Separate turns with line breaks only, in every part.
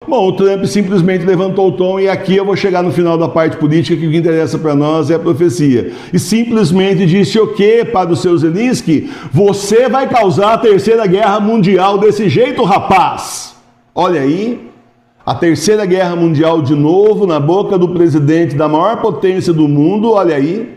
Bom, o Trump simplesmente levantou o tom e aqui eu vou chegar no final da parte política, que o que interessa para nós é a profecia. E simplesmente disse o quê para o seu Zelensky? Você vai causar a terceira guerra mundial desse jeito, rapaz? Olha aí, a terceira guerra mundial de novo na boca do presidente da maior potência do mundo, olha aí.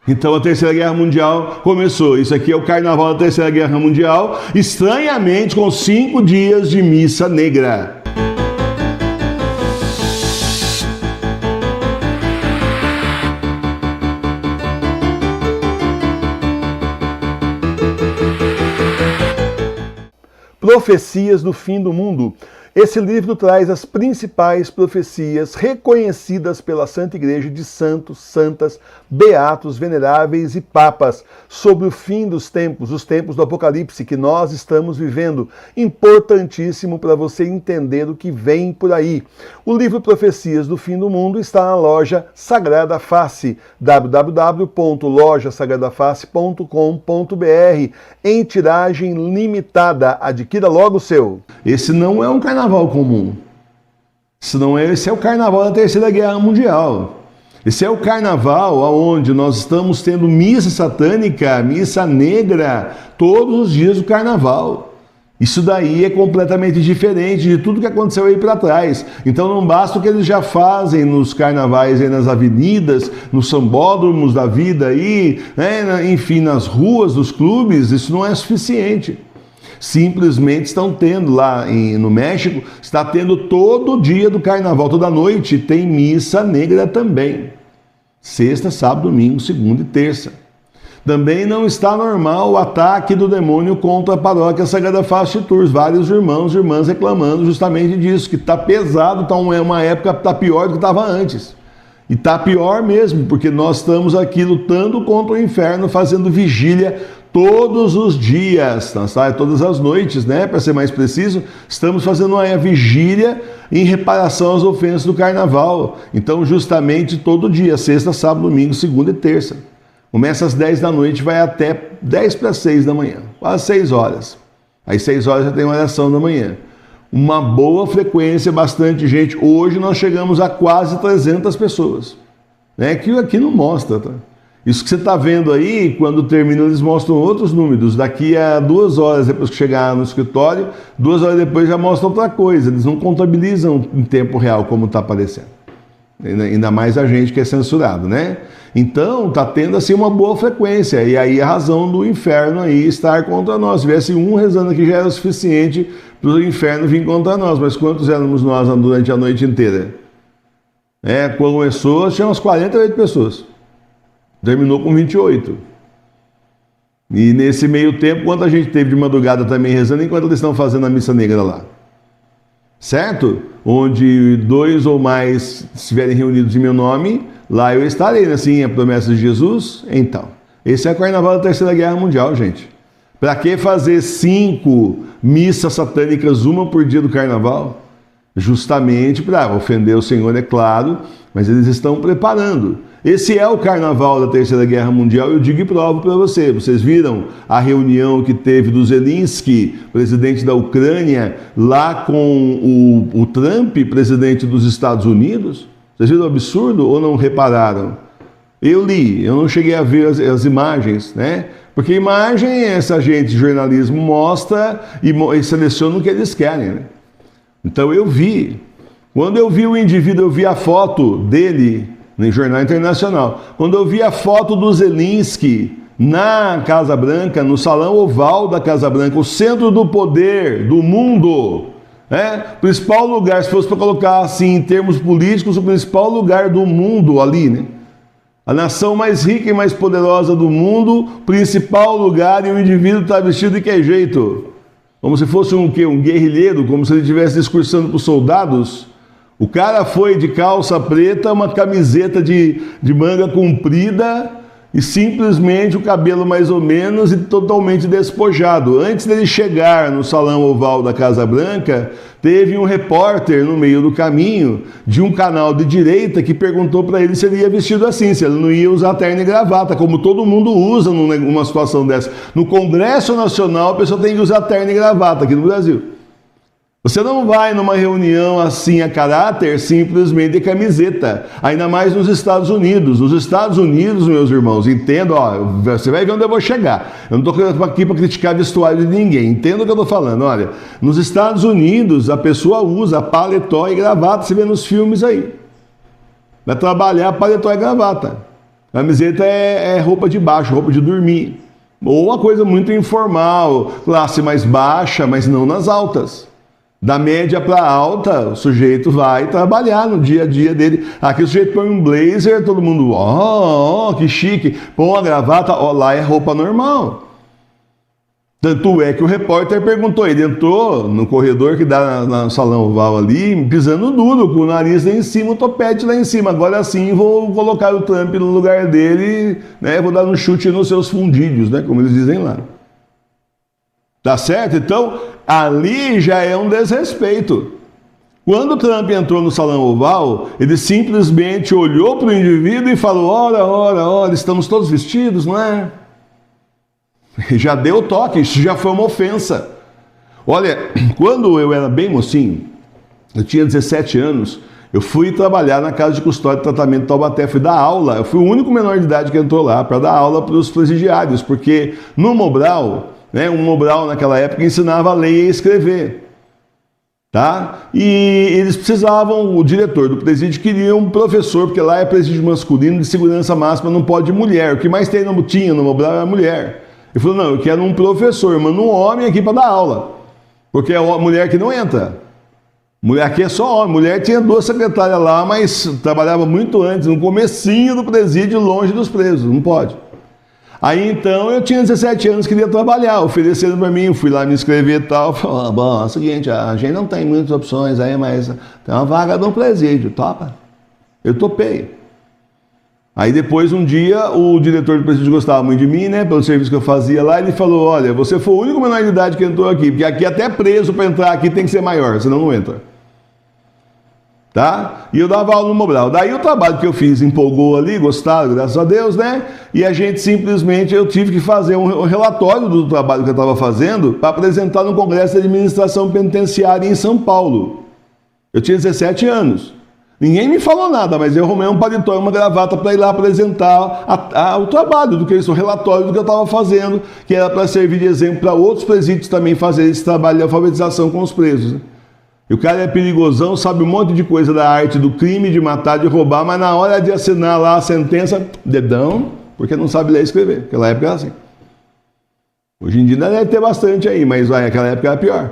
Então a terceira guerra mundial começou. Isso aqui é o carnaval da terceira guerra mundial, estranhamente com 5 dias de missa negra. Profecias do Fim do Mundo. Esse livro traz as principais profecias reconhecidas pela Santa Igreja de santos, santas, beatos, veneráveis e papas sobre o fim dos tempos, os tempos do Apocalipse que nós estamos vivendo. Importantíssimo para você entender o que vem por aí. O livro Profecias do Fim do Mundo está na loja Sagrada Face, www.lojasagradaface.com.br, em tiragem limitada. Adquira logo o seu. Esse não é um carnaval comum. Esse é o carnaval da Terceira Guerra Mundial. Esse é o carnaval onde nós estamos tendo missa satânica, missa negra, todos os dias do carnaval. Isso daí é completamente diferente de tudo que aconteceu aí para trás. Então não basta o que eles já fazem nos carnavais aí nas avenidas, nos sambódromos da vida aí, né? Enfim, nas ruas dos clubes, isso não é suficiente. Simplesmente estão tendo lá no México, está tendo todo dia do carnaval, toda noite tem missa negra também. Sexta, sábado, domingo, segunda e terça. Também não está normal o ataque do demônio contra a paróquia Sagrada Face de Tours. Vários irmãos e irmãs reclamando justamente disso, que está pesado, tá uma época está pior do que estava antes. E está pior mesmo, porque nós estamos aqui lutando contra o inferno, fazendo vigília todos os dias, todas as noites, né? Para ser mais preciso, estamos fazendo uma vigília em reparação às ofensas do carnaval. Então, justamente todo dia, sexta, sábado, domingo, segunda e terça. Começa às 10 da noite, vai até 10 para 6 da manhã, quase 6 horas. Aí 6 horas já tem uma oração da manhã. Uma boa frequência, bastante gente. Hoje nós chegamos a quase 300 pessoas. Né? Que aqui não mostra, tá? Isso que você está vendo aí, quando termina, eles mostram outros números. Daqui a 2 horas depois que chegar no escritório, 2 horas depois já mostra outra coisa. Eles não contabilizam em tempo real como está aparecendo. Ainda mais a gente que é censurado, né? Então, está tendo assim uma boa frequência. E aí a razão do inferno aí estar contra nós. Se tivesse um rezando aqui já era o suficiente para o inferno vir contra nós. Mas quantos éramos nós durante a noite inteira? Quando começou, tinha umas 48 pessoas. Terminou com 28. E nesse meio tempo, quanta gente teve de madrugada também rezando, enquanto eles estão fazendo a missa negra lá. Certo? Onde 2 ou mais estiverem reunidos em meu nome, lá eu estarei, assim, a promessa de Jesus. Então, esse é o carnaval da Terceira Guerra Mundial, gente. Para que fazer 5 missas satânicas, uma por dia do carnaval? Justamente para ofender o Senhor, é claro, mas eles estão preparando. Esse é o carnaval da Terceira Guerra Mundial, eu digo e provo para você. Vocês viram a reunião que teve do Zelensky, presidente da Ucrânia, lá com o Trump, presidente dos Estados Unidos? Vocês viram o absurdo ou não repararam? Eu li, eu não cheguei a ver as imagens, né? Porque imagem essa gente de jornalismo mostra e seleciona o que eles querem, né? Então eu vi. Quando eu vi o indivíduo, eu vi a foto dele no Jornal Internacional. Quando eu vi a foto do Zelensky na Casa Branca, no Salão Oval da Casa Branca, o centro do poder do mundo, principal lugar, se fosse para colocar assim em termos políticos, o principal lugar do mundo ali, né? A nação mais rica e mais poderosa do mundo, principal lugar, e o indivíduo está vestido de que jeito? Como se fosse um guerrilheiro, como se ele estivesse discursando para os soldados. O cara foi de calça preta, uma camiseta de manga comprida e simplesmente o cabelo mais ou menos e totalmente despojado. Antes dele chegar no Salão Oval da Casa Branca, teve um repórter no meio do caminho de um canal de direita que perguntou para ele se ele ia vestido assim, se ele não ia usar terno e gravata, como todo mundo usa numa situação dessa. No Congresso Nacional, a pessoa tem que usar terno e gravata aqui no Brasil. Você não vai numa reunião assim a caráter simplesmente de camiseta, ainda mais nos Estados Unidos. Nos Estados Unidos, meus irmãos, entendo, ó, você vai ver onde eu vou chegar. Eu não estou aqui para criticar vestuário de ninguém, entenda o que eu estou falando. Olha, nos Estados Unidos a pessoa usa paletó e gravata, você vê nos filmes aí. Vai trabalhar paletó e gravata. Camiseta é roupa de baixo, roupa de dormir. Ou uma coisa muito informal, classe mais baixa, mas não nas altas. Da média para alta, o sujeito vai trabalhar no dia a dia dele. Aqui o sujeito põe um blazer, todo mundo, que chique. Põe uma gravata, lá é roupa normal. Tanto é que o repórter perguntou, ele entrou no corredor que dá no salão oval ali, pisando duro, com o nariz lá em cima, o topete lá em cima. Agora sim vou colocar o Trump no lugar dele, né? Vou dar um chute nos seus fundilhos, né? Como eles dizem lá. Tá certo? Então, ali já é um desrespeito. Quando o Trump entrou no salão oval, ele simplesmente olhou para o indivíduo e falou, ora, estamos todos vestidos, não é? Já deu toque, isso já foi uma ofensa. Olha, quando eu era bem mocinho, eu tinha 17 anos, eu fui trabalhar na Casa de Custódia e Tratamento de Taubaté, fui dar aula, eu fui o único menor de idade que entrou lá para dar aula para os presidiários, porque no Mobral, né, um Mobral naquela época ensinava a ler e a escrever. Tá? E eles precisavam, o diretor do presídio queria um professor, porque lá é presídio masculino de segurança máxima, não pode mulher. O que mais tinha no Mobral era mulher. Ele falou, não, eu quero um professor, manda um homem aqui para dar aula. Porque é a mulher que não entra. Mulher aqui é só homem. Mulher tinha 2 secretárias lá, mas trabalhava muito antes, no comecinho do presídio, longe dos presos, não pode. Aí então eu tinha 17 anos, queria trabalhar, ofereceram para mim, eu fui lá me inscrever e tal. Falei, bom, é o seguinte, a gente não tem muitas opções aí, mas tem uma vaga no presídio, topa? Eu topei. Aí depois, um dia, o diretor do presídio gostava muito de mim, né, pelo serviço que eu fazia lá, ele falou, olha, você foi o único menor de idade que entrou aqui, porque aqui até preso para entrar aqui tem que ser maior, senão não entra. Tá? E eu dava aula no Mobral. Daí o trabalho que eu fiz empolgou ali, gostaram, graças a Deus, né? E a gente simplesmente, eu tive que fazer um relatório do trabalho que eu estava fazendo para apresentar no Congresso de Administração Penitenciária em São Paulo. Eu tinha 17 anos. Ninguém me falou nada, mas eu arrumei um paletó e uma gravata para ir lá apresentar o trabalho, o relatório do que eu estava fazendo, que era para servir de exemplo para outros presídios também fazerem esse trabalho de alfabetização com os presos. Né? E o cara é perigosão, sabe um monte de coisa da arte do crime, de matar, de roubar, mas na hora de assinar lá a sentença, dedão, porque não sabe ler e escrever. Naquela época era assim. Hoje em dia deve ter bastante aí, mas naquela época era pior.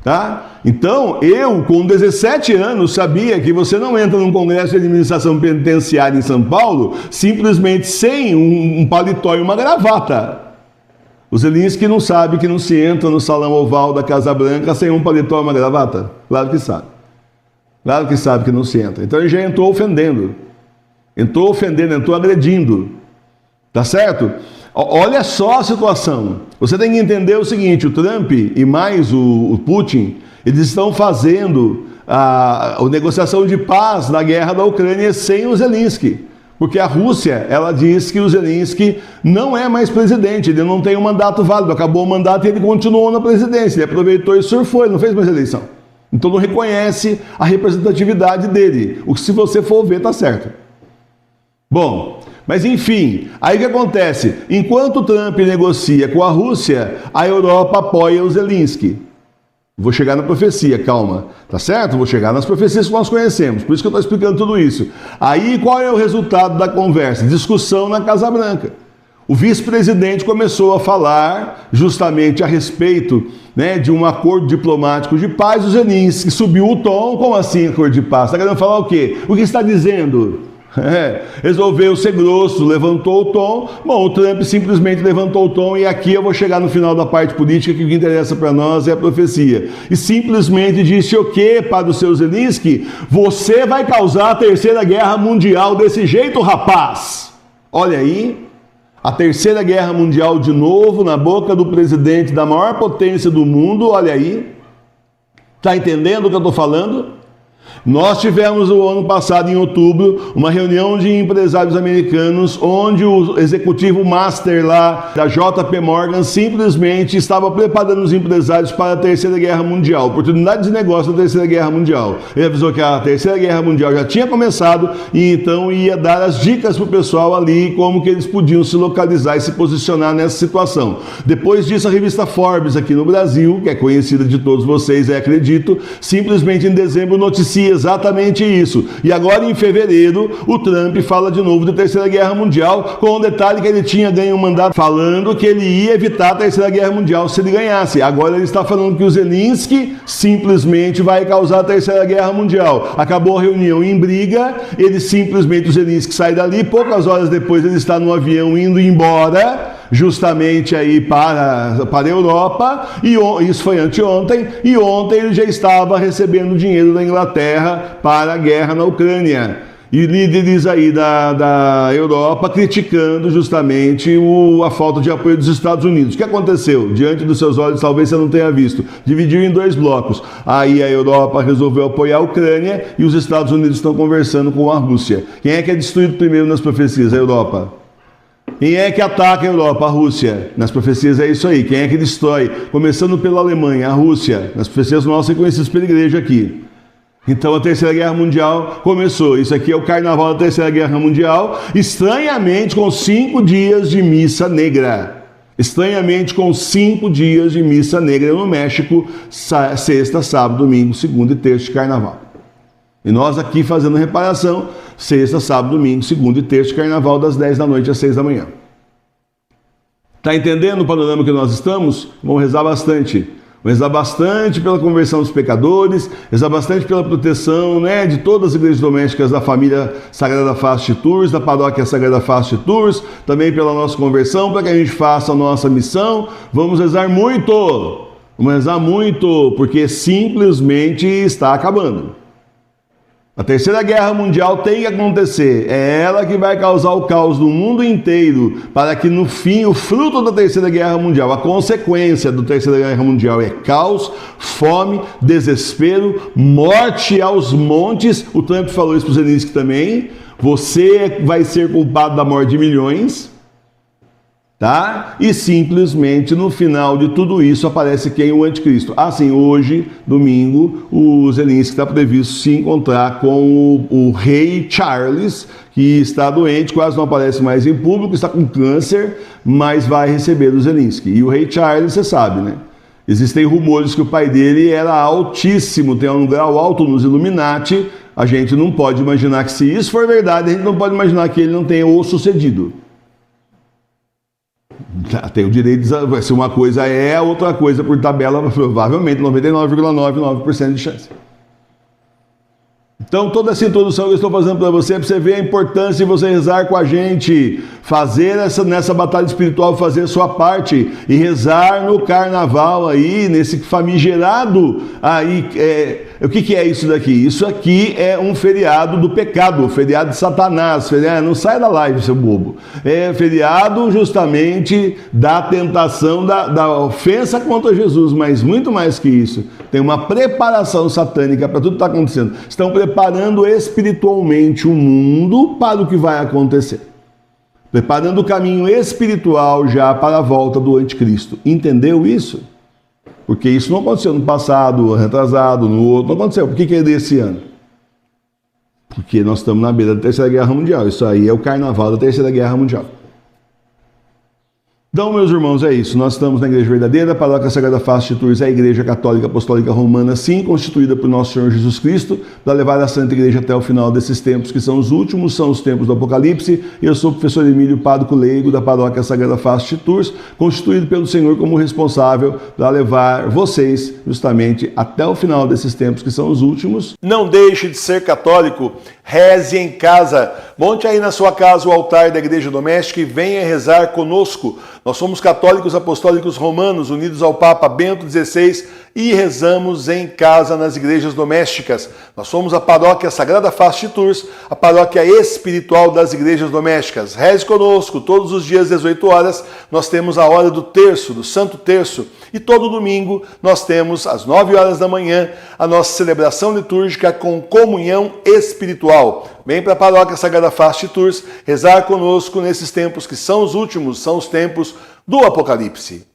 Tá? Então, eu, com 17 anos, sabia que você não entra num congresso de administração penitenciária em São Paulo simplesmente sem um paletó e uma gravata. O Zelinski não sabe que não se entra no salão oval da Casa Branca sem um paletó e uma gravata? Claro que sabe. Claro que sabe que não se entra. Então ele já entrou ofendendo. Entrou agredindo. Tá certo? Olha só a situação. Você tem que entender o seguinte, o Trump e mais o Putin, eles estão fazendo a negociação de paz na guerra da Ucrânia sem o Zelensky. Porque a Rússia, ela diz que o Zelensky não é mais presidente, ele não tem um mandato válido, acabou o mandato e ele continuou na presidência, ele aproveitou e surfou, ele não fez mais eleição. Então não reconhece a representatividade dele. O que se você for ver, tá certo. Bom, mas enfim, aí o que acontece? Enquanto o Trump negocia com a Rússia, a Europa apoia o Zelensky. Vou chegar na profecia, calma, tá certo? Vou chegar nas profecias que nós conhecemos, por isso que eu estou explicando tudo isso. Aí qual é o resultado da conversa? Discussão na Casa Branca. O vice-presidente começou a falar justamente a respeito, né, de um acordo diplomático de paz. O Zelensky subiu o tom. Como assim acordo de paz? Está querendo falar o quê? O que está dizendo? Resolveu ser grosso, levantou o tom. Bom, o Trump simplesmente levantou o tom e aqui eu vou chegar no final da parte política, que o que interessa para nós é a profecia. E simplesmente disse o quê para o seu Zelensky? Você vai causar a Terceira Guerra Mundial desse jeito, rapaz? Olha aí, a Terceira Guerra Mundial de novo na boca do presidente da maior potência do mundo, olha aí. Tá entendendo o que eu estou falando? Nós tivemos o ano passado, em outubro, uma reunião de empresários americanos, onde o executivo master lá da JP Morgan simplesmente estava preparando os empresários para a Terceira Guerra Mundial, oportunidade de negócio da Terceira Guerra Mundial. Ele avisou que a Terceira Guerra Mundial já tinha começado e então ia dar as dicas para o pessoal ali, como que eles podiam se localizar e se posicionar nessa situação. Depois disso, a revista Forbes aqui no Brasil, que é conhecida de todos vocês, acredito, simplesmente em dezembro noticia exatamente isso. E agora em fevereiro, o Trump fala de novo da Terceira Guerra Mundial, com o detalhe que ele tinha ganho um mandato falando que ele ia evitar a Terceira Guerra Mundial se ele ganhasse. Agora ele está falando que o Zelensky simplesmente vai causar a Terceira Guerra Mundial. Acabou a reunião em briga, ele simplesmente, o Zelensky sai dali, poucas horas depois ele está no avião indo embora, justamente aí para a Europa, e isso foi anteontem, e ontem ele já estava recebendo dinheiro da Inglaterra para a guerra na Ucrânia. E líderes aí da Europa criticando justamente a falta de apoio dos Estados Unidos. O que aconteceu? Diante dos seus olhos, talvez você não tenha visto. Dividiu em dois blocos. Aí a Europa resolveu apoiar a Ucrânia e os Estados Unidos estão conversando com a Rússia. Quem é que é destruído primeiro nas profecias? A Europa. Quem é que ataca a Europa? A Rússia. Nas profecias é isso aí. Quem é que destrói? Começando pela Alemanha, a Rússia. Nas profecias nossas conhecidas pela igreja aqui. Então a Terceira Guerra Mundial começou. Isso aqui é o carnaval da Terceira Guerra Mundial, estranhamente com 5 dias de missa negra. Estranhamente com 5 dias de missa negra no México, sexta, sábado, domingo, segunda e terça de carnaval. E nós aqui fazendo reparação, sexta, sábado, domingo, segunda e terça de carnaval, das 10 da noite às 6 da manhã. Está entendendo o panorama que nós estamos? Vamos rezar bastante. Rezar bastante pela conversão dos pecadores, rezar bastante pela proteção, né, de todas as igrejas domésticas da família Sagrada Face de Tours, da paróquia Sagrada Face de Tours, também pela nossa conversão, para que a gente faça a nossa missão. Vamos rezar muito, porque simplesmente está acabando. A Terceira Guerra Mundial tem que acontecer, é ela que vai causar o caos no mundo inteiro, para que no fim o fruto da Terceira Guerra Mundial, a consequência da Terceira Guerra Mundial é caos, fome, desespero, morte aos montes. O Trump falou isso para o Zelensky também, você vai ser culpado da morte de milhões. Tá? E simplesmente no final de tudo isso aparece quem? O anticristo. Assim, hoje, domingo, o Zelensky está previsto se encontrar com o rei Charles, que está doente, quase não aparece mais em público, está com câncer, mas vai receber o Zelensky. E o rei Charles, você sabe, né? Existem rumores que o pai dele era altíssimo, tem um grau alto nos Illuminati. A gente não pode imaginar que, se isso for verdade, a gente não pode imaginar que ele não tenha o sucedido. Tem o direito de, se uma coisa é, outra coisa por tabela, provavelmente 99,99% de chance. Então, toda essa introdução que eu estou fazendo para você, é para você ver a importância de você rezar com a gente, fazer nessa batalha espiritual, fazer a sua parte e rezar no carnaval aí, nesse famigerado aí. O que é isso daqui? Isso aqui é um feriado do pecado, feriado de Satanás. Não sai da live, seu bobo. É feriado justamente da tentação, da ofensa contra Jesus, mas muito mais que isso. Tem uma preparação satânica para tudo que está acontecendo. Estão preparando espiritualmente o mundo para o que vai acontecer. Preparando o caminho espiritual já para a volta do anticristo. Entendeu isso? Porque isso não aconteceu no passado, retrasado, no outro, não aconteceu. Por que é desse ano? Porque nós estamos na beira da Terceira Guerra Mundial. Isso aí é o carnaval da Terceira Guerra Mundial. Então, meus irmãos, é isso. Nós estamos na Igreja Verdadeira, Paróquia Sagrada Face de Tours, a Igreja Católica Apostólica Romana, sim, constituída por nosso Senhor Jesus Cristo, para levar a Santa Igreja até o final desses tempos, que são os últimos, são os tempos do Apocalipse. Eu sou o professor Emílio, pároco leigo da Paróquia Sagrada Face de Tours, constituído pelo Senhor como responsável para levar vocês justamente até o final desses tempos, que são os últimos. Não deixe de ser católico, reze em casa. Monte aí na sua casa o altar da Igreja Doméstica e venha rezar conosco. Nós somos católicos apostólicos romanos, unidos ao Papa Bento XVI e rezamos em casa nas igrejas domésticas. Nós somos a paróquia Sagrada Face de Tours, a paróquia espiritual das igrejas domésticas. Reze conosco, todos os dias às 18 horas nós temos a hora do terço, do Santo Terço, e todo domingo nós temos às 9 horas da manhã a nossa celebração litúrgica com comunhão espiritual. Vem para a paróquia Sagrada Face de Tours rezar conosco nesses tempos que são os últimos, são os tempos do Apocalipse.